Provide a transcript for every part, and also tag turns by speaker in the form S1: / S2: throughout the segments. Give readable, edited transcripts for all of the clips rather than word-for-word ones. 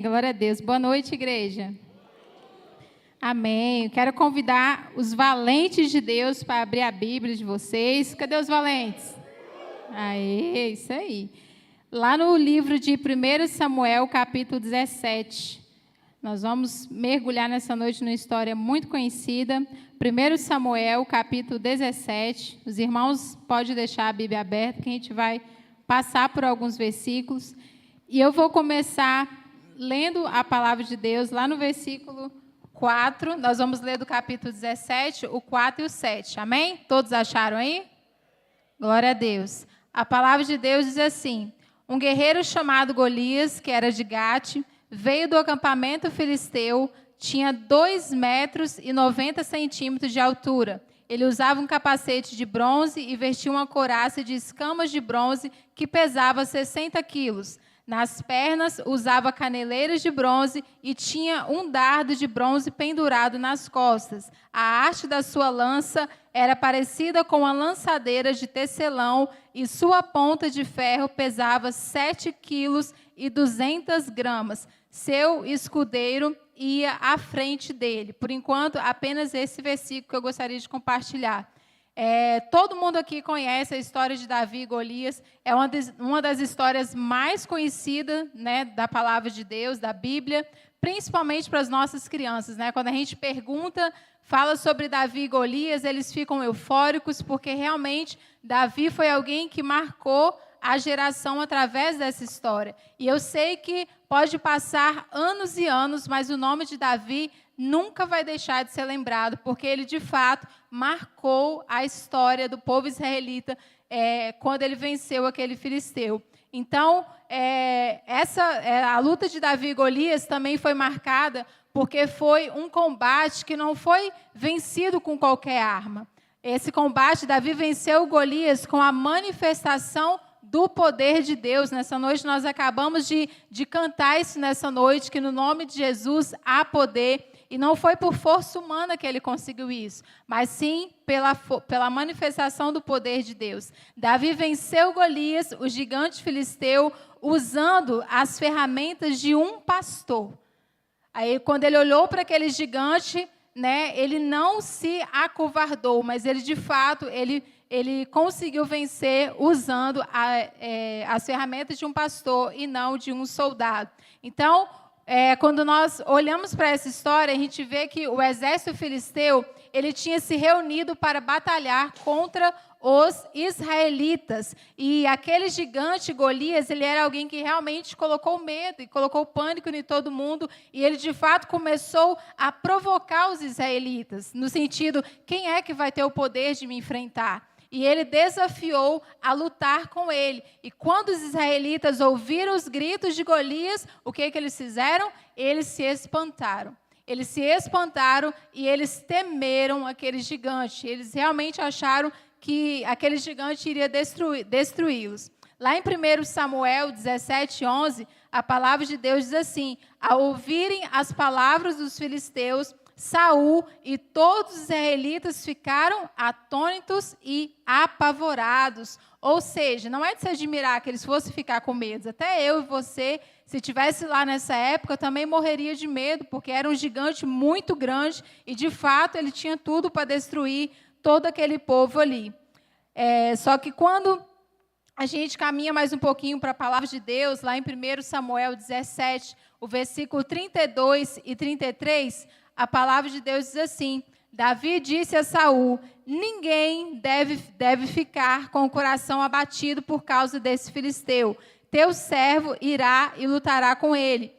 S1: Glória a Deus. Boa noite, igreja. Amém. Eu quero convidar os valentes de Deus para abrir a Bíblia de vocês. Cadê os valentes? Aê, isso aí. Lá no livro de 1 Samuel, capítulo 17. Nós vamos mergulhar nessa noite numa história muito conhecida. 1 Samuel, capítulo 17. Os irmãos podem deixar a Bíblia aberta, que a gente vai passar por alguns versículos. E eu vou começar lendo a palavra de Deus lá no versículo 4. Nós vamos ler do capítulo 17, o 4 e o 7. Amém? Todos acharam aí? Glória a Deus. A palavra de Deus diz assim: um guerreiro chamado Golias, que era de Gate, veio do acampamento filisteu, tinha 2,90 metros de altura. Ele usava um capacete de bronze e vestia uma couraça de escamas de bronze que pesava 60 quilos. Nas pernas usava caneleiras de bronze e tinha um dardo de bronze pendurado nas costas. A haste da sua lança era parecida com a lançadeira de tecelão e sua ponta de ferro pesava 7,2 quilos. Seu escudeiro ia à frente dele. Por enquanto, apenas esse versículo que eu gostaria de compartilhar. Todo mundo aqui conhece a história de Davi e Golias. É uma das histórias mais conhecidas, né, da palavra de Deus, da Bíblia, principalmente para as nossas crianças, né? Quando a gente fala sobre Davi e Golias, eles ficam eufóricos, porque realmente Davi foi alguém que marcou a geração através dessa história. E eu sei que pode passar anos e anos, mas o nome de Davi nunca vai deixar de ser lembrado, porque ele, de fato, marcou a história do povo israelita quando ele venceu aquele filisteu. Então, a luta de Davi e Golias também foi marcada porque foi um combate que não foi vencido com qualquer arma. Esse combate, Davi venceu Golias com a manifestação do poder de Deus. Nessa noite, nós acabamos de cantar isso nessa noite, que no nome de Jesus há poder. E não foi por força humana que ele conseguiu isso, mas sim pela manifestação do poder de Deus. Davi venceu Golias, o gigante filisteu, usando as ferramentas de um pastor. Aí, quando ele olhou para aquele gigante, né, ele não se acovardou, mas ele, de fato, ele conseguiu vencer usando as ferramentas de um pastor e não de um soldado. Então, quando nós olhamos para essa história, a gente vê que o exército filisteu ele tinha se reunido para batalhar contra os israelitas. E aquele gigante Golias, ele era alguém que realmente colocou medo e colocou pânico em todo mundo. E ele, de fato, começou a provocar os israelitas, no sentido, quem é que vai ter o poder de me enfrentar? E ele desafiou a lutar com ele. E quando os israelitas ouviram os gritos de Golias, o que eles fizeram? Eles se espantaram. Eles se espantaram e eles temeram aquele gigante. Eles realmente acharam que aquele gigante iria destruí-los. Lá em 1 Samuel 17:11, a palavra de Deus diz assim: ao ouvirem as palavras dos filisteus, Saul e todos os israelitas ficaram atônitos e apavorados. Ou seja, não é de se admirar que eles fossem ficar com medo. Até eu e você, se estivesse lá nessa época, também morreria de medo, porque era um gigante muito grande e, de fato, ele tinha tudo para destruir todo aquele povo ali. Só que quando a gente caminha mais um pouquinho para a palavra de Deus, lá em 1 Samuel 17, o versículo 32 e 33, a palavra de Deus diz assim: Davi disse a Saul: ninguém deve ficar com o coração abatido por causa desse filisteu. Teu servo irá e lutará com ele.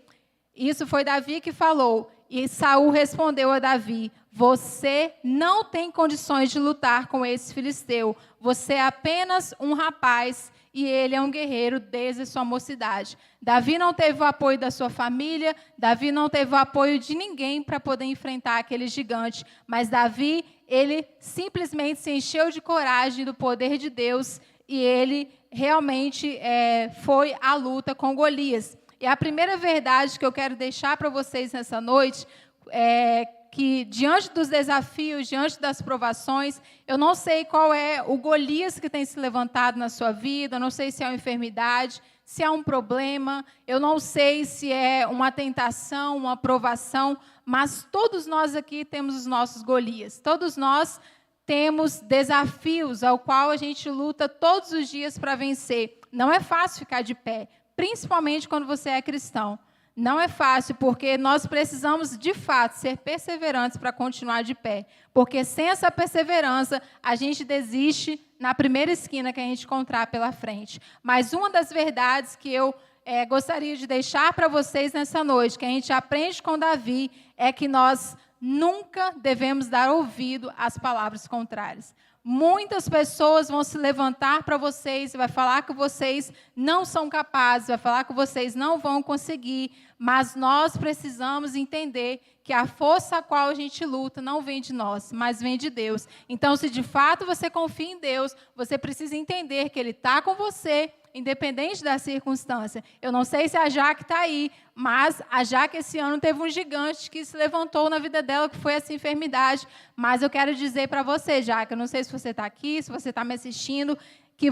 S1: Isso foi Davi que falou. E Saul respondeu a Davi: você não tem condições de lutar com esse filisteu. Você é apenas um rapaz e ele é um guerreiro desde a sua mocidade. Davi não teve o apoio da sua família, Davi não teve o apoio de ninguém para poder enfrentar aquele gigante. Mas Davi, ele simplesmente se encheu de coragem do poder de Deus e ele realmente foi à luta com Golias. E a primeira verdade que eu quero deixar para vocês nessa noite é que, diante dos desafios, diante das provações, eu não sei qual é o Golias que tem se levantado na sua vida, eu não sei se é uma enfermidade, se é um problema, eu não sei se é uma tentação, uma provação, mas todos nós aqui temos os nossos Golias. Todos nós temos desafios ao qual a gente luta todos os dias para vencer. Não é fácil ficar de pé, principalmente quando você é cristão. Não é fácil, porque nós precisamos, de fato, ser perseverantes para continuar de pé. Porque sem essa perseverança, a gente desiste na primeira esquina que a gente encontrar pela frente. Mas uma das verdades que eu gostaria de deixar para vocês nessa noite, que a gente aprende com Davi, é que nós nunca devemos dar ouvido às palavras contrárias. Muitas pessoas vão se levantar para vocês, vai falar que vocês não são capazes, vai falar que vocês não vão conseguir, mas nós precisamos entender que a força a qual a gente luta não vem de nós, mas vem de Deus. Então, se de fato você confia em Deus, você precisa entender que Ele está com você, independente da circunstância. Eu não sei se a Jaque está aí, mas a Jaque esse ano teve um gigante que se levantou na vida dela, que foi essa enfermidade. Mas eu quero dizer para você, Jaque, eu não sei se você está aqui, se você está me assistindo, que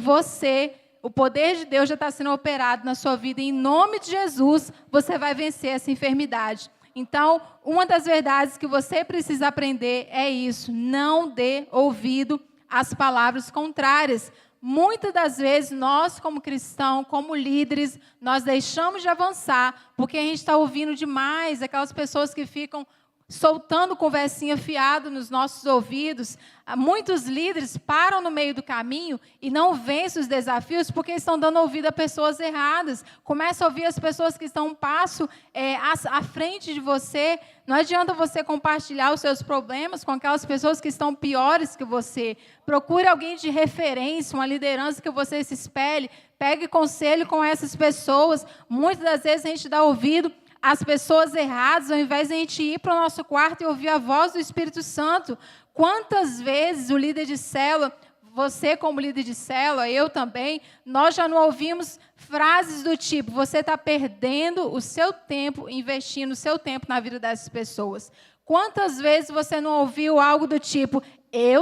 S1: o poder de Deus já está sendo operado na sua vida. E em nome de Jesus, você vai vencer essa enfermidade. Então, uma das verdades que você precisa aprender é isso: não dê ouvido às palavras contrárias. Muitas das vezes, nós como cristãos, como líderes, nós deixamos de avançar, porque a gente está ouvindo demais aquelas pessoas que ficam soltando conversinha fiada nos nossos ouvidos. Muitos líderes param no meio do caminho e não vencem os desafios porque estão dando ouvido a pessoas erradas. Começa a ouvir as pessoas que estão um passo à frente de você. Não adianta você compartilhar os seus problemas com aquelas pessoas que estão piores que você. Procure alguém de referência, uma liderança que você se espelhe. Pegue conselho com essas pessoas. Muitas das vezes a gente dá ouvido às pessoas erradas, ao invés de a gente ir para o nosso quarto e ouvir a voz do Espírito Santo. Quantas vezes o líder de célula, você como líder de célula, eu também, nós já não ouvimos frases do tipo: você está perdendo o seu tempo, investindo o seu tempo na vida dessas pessoas. Quantas vezes você não ouviu algo do tipo: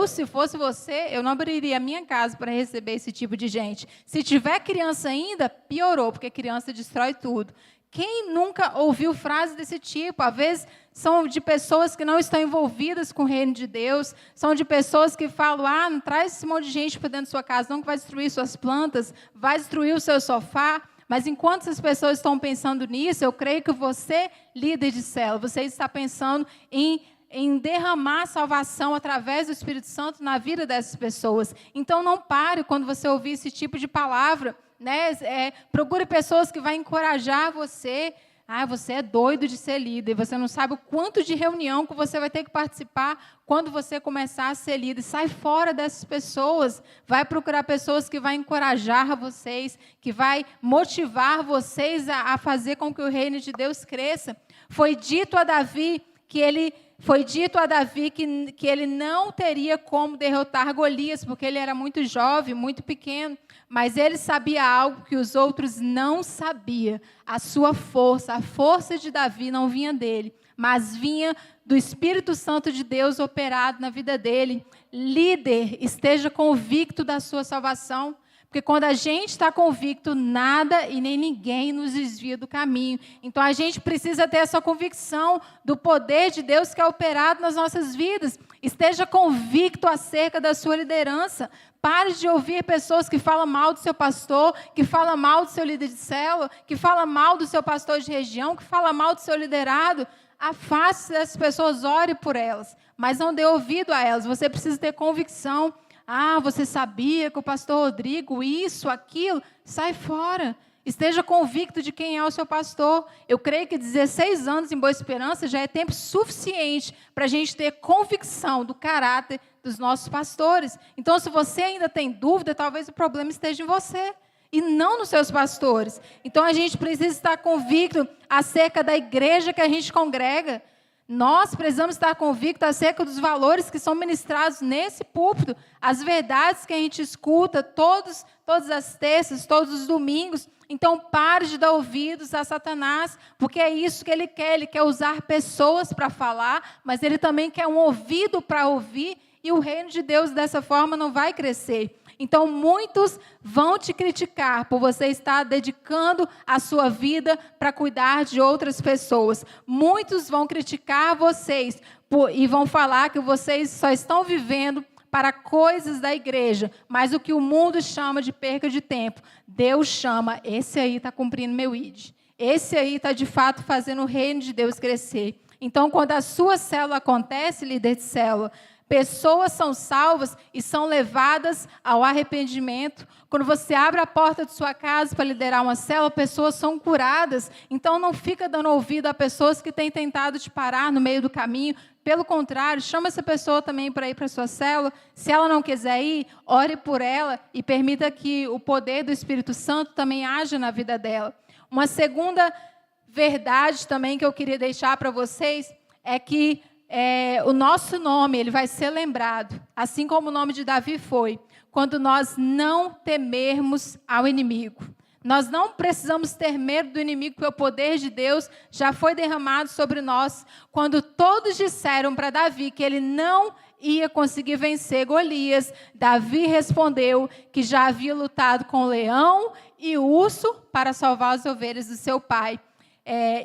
S1: se fosse você, eu não abriria a minha casa para receber esse tipo de gente. Se tiver criança ainda, piorou, porque criança destrói tudo. Quem nunca ouviu frases desse tipo? Às vezes são de pessoas que não estão envolvidas com o reino de Deus, são de pessoas que falam: não traz esse monte de gente para dentro da sua casa, não, que vai destruir suas plantas, vai destruir o seu sofá. Mas enquanto essas pessoas estão pensando nisso, eu creio que você, líder de célula, você está pensando em derramar salvação através do Espírito Santo na vida dessas pessoas. Então, não pare quando você ouvir esse tipo de palavra. Procure pessoas que vão encorajar você. Você é doido de ser líder, você não sabe o quanto de reunião que você vai ter que participar quando você começar a ser líder. Sai fora dessas pessoas, vai procurar pessoas que vão encorajar vocês, que vai motivar vocês a fazer com que o reino de Deus cresça. Foi dito a Davi que ele não teria como derrotar Golias, porque ele era muito jovem, muito pequeno. Mas ele sabia algo que os outros não sabiam. A sua força, a força de Davi não vinha dele, mas vinha do Espírito Santo de Deus operado na vida dele. Líder, esteja convicto da sua salvação. Porque quando a gente está convicto, nada e nem ninguém nos desvia do caminho. Então, a gente precisa ter essa convicção do poder de Deus que é operado nas nossas vidas. Esteja convicto acerca da sua liderança. Pare de ouvir pessoas que falam mal do seu pastor, que falam mal do seu líder de célula, que falam mal do seu pastor de região, que falam mal do seu liderado. Afaste dessas pessoas, ore por elas, mas não dê ouvido a elas. Você precisa ter convicção. Você sabia que o pastor Rodrigo, isso, aquilo, sai fora. Esteja convicto de quem é o seu pastor. Eu creio que 16 anos em Boa Esperança já é tempo suficiente para a gente ter convicção do caráter dos nossos pastores. Então, se você ainda tem dúvida, talvez o problema esteja em você e não nos seus pastores. Então, a gente precisa estar convicto acerca da igreja que a gente congrega. Nós precisamos estar convictos acerca dos valores que são ministrados nesse púlpito, as verdades que a gente escuta todas as terças, todos os domingos. Então, pare de dar ouvidos a Satanás, porque é isso que ele quer usar pessoas para falar, mas ele também quer um ouvido para ouvir, e o reino de Deus dessa forma não vai crescer. Então, muitos vão te criticar por você estar dedicando a sua vida para cuidar de outras pessoas. Muitos vão criticar vocês e vão falar que vocês só estão vivendo para coisas da igreja, mas o que o mundo chama de perca de tempo, Deus chama, esse aí está cumprindo meu ID. Esse aí está, de fato, fazendo o reino de Deus crescer. Então, quando a sua célula acontece, líder de célula, pessoas são salvas e são levadas ao arrependimento. Quando você abre a porta de sua casa para liderar uma célula, pessoas são curadas. Então, não fica dando ouvido a pessoas que têm tentado te parar no meio do caminho. Pelo contrário, chama essa pessoa também para ir para a sua célula. Se ela não quiser ir, ore por ela e permita que o poder do Espírito Santo também haja na vida dela. Uma segunda verdade também que eu queria deixar para vocês é que o nosso nome ele vai ser lembrado, assim como o nome de Davi foi, quando nós não temermos ao inimigo. Nós não precisamos ter medo do inimigo, porque o poder de Deus já foi derramado sobre nós. Quando todos disseram para Davi que ele não ia conseguir vencer Golias, Davi respondeu que já havia lutado com o leão e o urso para salvar as ovelhas do seu pai.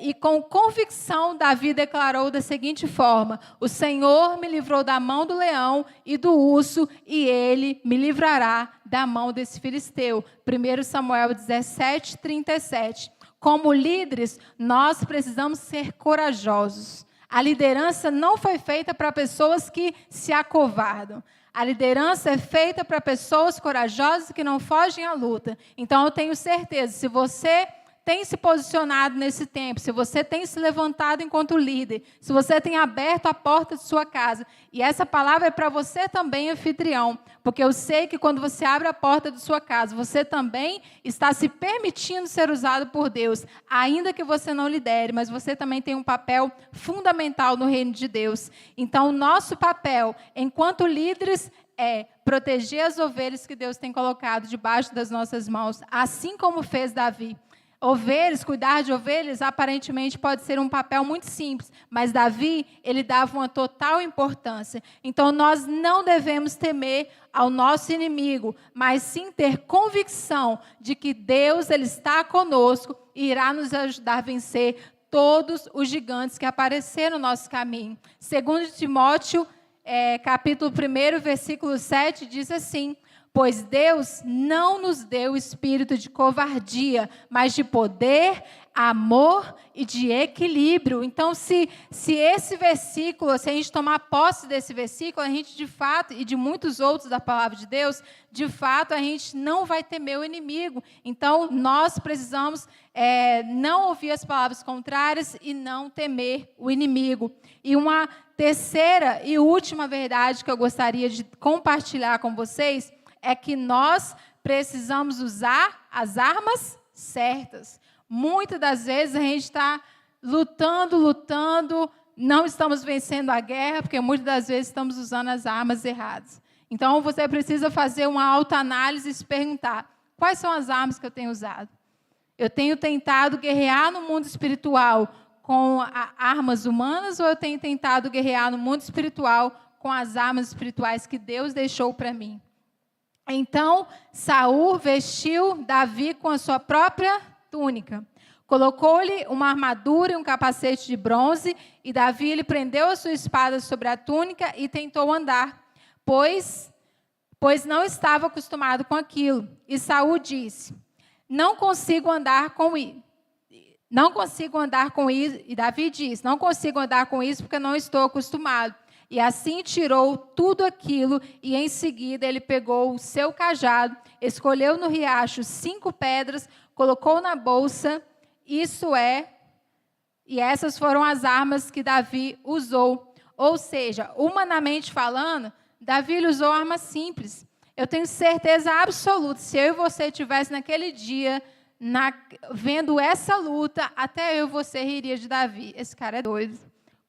S1: E com convicção, Davi declarou da seguinte forma: o Senhor me livrou da mão do leão e do urso, e ele me livrará da mão desse filisteu. 1 Samuel 17, 37. Como líderes, nós precisamos ser corajosos. A liderança não foi feita para pessoas que se acovardam. A liderança é feita para pessoas corajosas que não fogem à luta. Então, eu tenho certeza, se você tem se posicionado nesse tempo, se você tem se levantado enquanto líder, se você tem aberto a porta de sua casa, e essa palavra é para você também, anfitrião, porque eu sei que quando você abre a porta de sua casa, você também está se permitindo ser usado por Deus, ainda que você não lidere, mas você também tem um papel fundamental no reino de Deus. Então, o nosso papel, enquanto líderes, é proteger as ovelhas que Deus tem colocado debaixo das nossas mãos, assim como fez Davi. Ovelhas, cuidar de ovelhas, aparentemente pode ser um papel muito simples, mas Davi, ele dava uma total importância. Então, nós não devemos temer ao nosso inimigo, mas sim ter convicção de que Deus ele está conosco e irá nos ajudar a vencer todos os gigantes que apareceram no nosso caminho. 2 Timóteo, capítulo 1, versículo 7, diz assim: pois Deus não nos deu espírito de covardia, mas de poder, amor e de equilíbrio. Então, se esse versículo, se a gente tomar posse desse versículo, a gente de fato, e de muitos outros da palavra de Deus, de fato a gente não vai temer o inimigo. Então, nós precisamos não ouvir as palavras contrárias e não temer o inimigo. E uma terceira e última verdade que eu gostaria de compartilhar com vocês é que nós precisamos usar as armas certas. Muitas das vezes a gente está lutando, não estamos vencendo a guerra, porque muitas das vezes estamos usando as armas erradas. Então, você precisa fazer uma autoanálise e se perguntar: quais são as armas que eu tenho usado? Eu tenho tentado guerrear no mundo espiritual com armas humanas, ou eu tenho tentado guerrear no mundo espiritual com as armas espirituais que Deus deixou para mim? Então, Saul vestiu Davi com a sua própria túnica. Colocou-lhe uma armadura e um capacete de bronze, e Davi lhe prendeu a sua espada sobre a túnica e tentou andar, pois não estava acostumado com aquilo. E Saul disse: não consigo andar com isso. E Davi disse: não consigo andar com isso porque não estou acostumado. E assim tirou tudo aquilo, e em seguida ele pegou o seu cajado, escolheu no riacho 5 pedras, colocou na bolsa, e essas foram as armas que Davi usou. Ou seja, humanamente falando, Davi usou armas simples. Eu tenho certeza absoluta, se eu e você estivesse naquele dia, vendo essa luta, até eu e você riria de Davi. Esse cara é doido.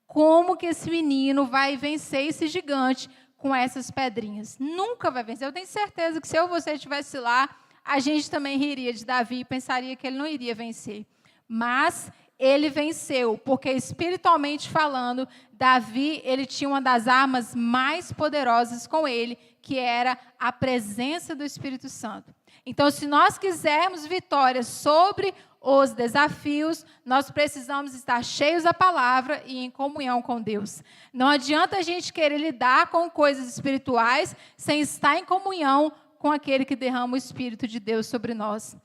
S1: Como que esse menino vai vencer esse gigante com essas pedrinhas? Nunca vai vencer. Eu tenho certeza que se eu e você estivesse lá, a gente também riria de Davi e pensaria que ele não iria vencer. Mas ele venceu, porque espiritualmente falando, Davi, ele tinha uma das armas mais poderosas com ele, que era a presença do Espírito Santo. Então, se nós quisermos vitória sobre os desafios, nós precisamos estar cheios da palavra e em comunhão com Deus. Não adianta a gente querer lidar com coisas espirituais sem estar em comunhão com aquele que derrama o Espírito de Deus sobre nós.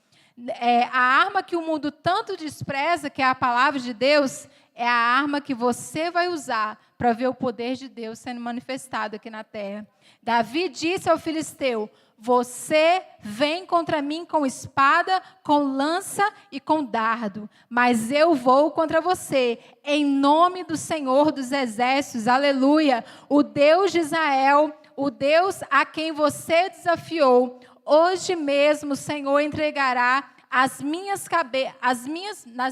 S1: A arma que o mundo tanto despreza, que é a palavra de Deus, é a arma que você vai usar para ver o poder de Deus sendo manifestado aqui na terra. Davi disse ao filisteu: você vem contra mim com espada, com lança e com dardo, mas eu vou contra você, em nome do Senhor dos Exércitos, aleluia, o Deus de Israel, o Deus a quem você desafiou. Hoje mesmo o Senhor entregará nas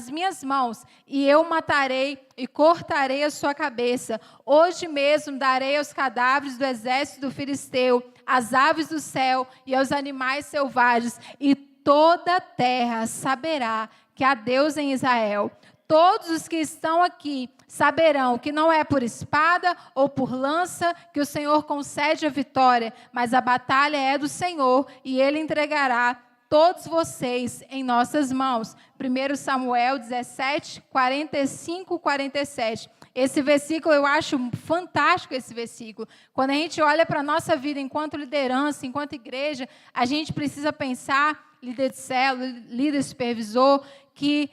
S1: minhas mãos, e eu matarei e cortarei a sua cabeça. Hoje mesmo darei aos cadáveres do exército do filisteu, às aves do céu e aos animais selvagens, e toda a terra saberá que há Deus em Israel. Todos os que estão aqui saberão que não é por espada ou por lança que o Senhor concede a vitória, mas a batalha é do Senhor, e Ele entregará todos vocês em nossas mãos. 1 Samuel 17, 45, 47. Esse versículo, eu acho fantástico esse versículo. Quando a gente olha para a nossa vida enquanto liderança, enquanto igreja, a gente precisa pensar, líder de célula, líder supervisor, que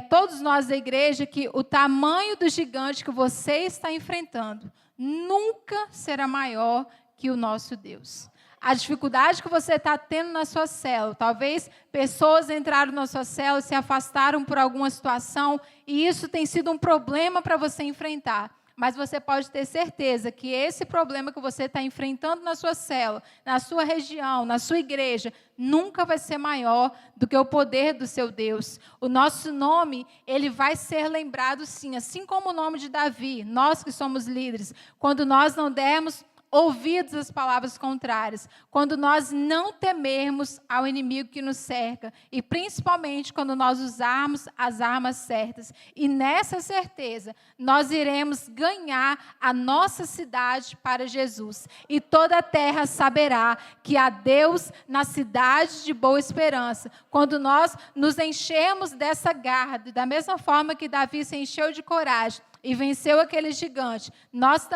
S1: todos nós da igreja, que o tamanho do gigante que você está enfrentando nunca será maior que o nosso Deus. A dificuldade que você está tendo na sua célula, talvez pessoas entraram na sua célula, se afastaram por alguma situação, e isso tem sido um problema para você enfrentar. Mas você pode ter certeza que esse problema que você está enfrentando na sua célula, na sua região, na sua igreja, nunca vai ser maior do que o poder do seu Deus. O nosso nome, ele vai ser lembrado sim, assim como o nome de Davi, nós que somos líderes, quando nós não dermos ouvidos às palavras contrárias, quando nós não temermos ao inimigo que nos cerca, e principalmente quando nós usarmos as armas certas. E nessa certeza, nós iremos ganhar a nossa cidade para Jesus. E toda a terra saberá que há Deus na cidade de Boa Esperança. Quando nós nos enchermos dessa garra, da mesma forma que Davi se encheu de coragem, e venceu aquele gigante, nós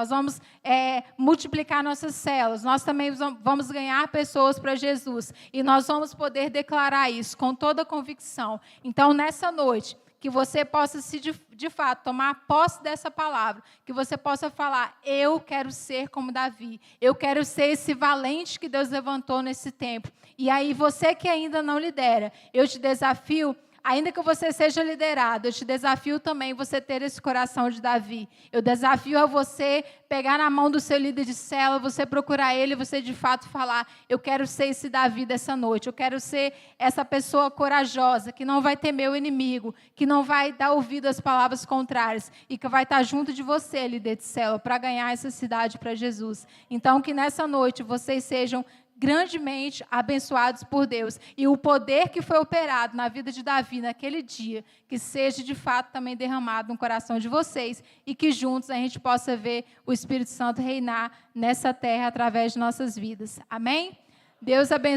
S1: vamos multiplicar nossas células, nós também vamos ganhar pessoas para Jesus, e nós vamos poder declarar isso com toda convicção. Então, nessa noite, que você possa, de fato, tomar posse dessa palavra, que você possa falar: eu quero ser como Davi, eu quero ser esse valente que Deus levantou nesse tempo. E aí, você que ainda não lidera, eu te desafio, ainda que você seja liderado, eu te desafio também você ter esse coração de Davi. Eu desafio a você pegar na mão do seu líder de célula, você procurar ele, você de fato falar: eu quero ser esse Davi dessa noite, eu quero ser essa pessoa corajosa, que não vai temer o inimigo, que não vai dar ouvido às palavras contrárias, e que vai estar junto de você, líder de célula, para ganhar essa cidade para Jesus. Então, que nessa noite vocês sejam grandemente abençoados por Deus, e o poder que foi operado na vida de Davi naquele dia, que seja de fato também derramado no coração de vocês, e que juntos a gente possa ver o Espírito Santo reinar nessa terra através de nossas vidas. Amém? Deus abençoe.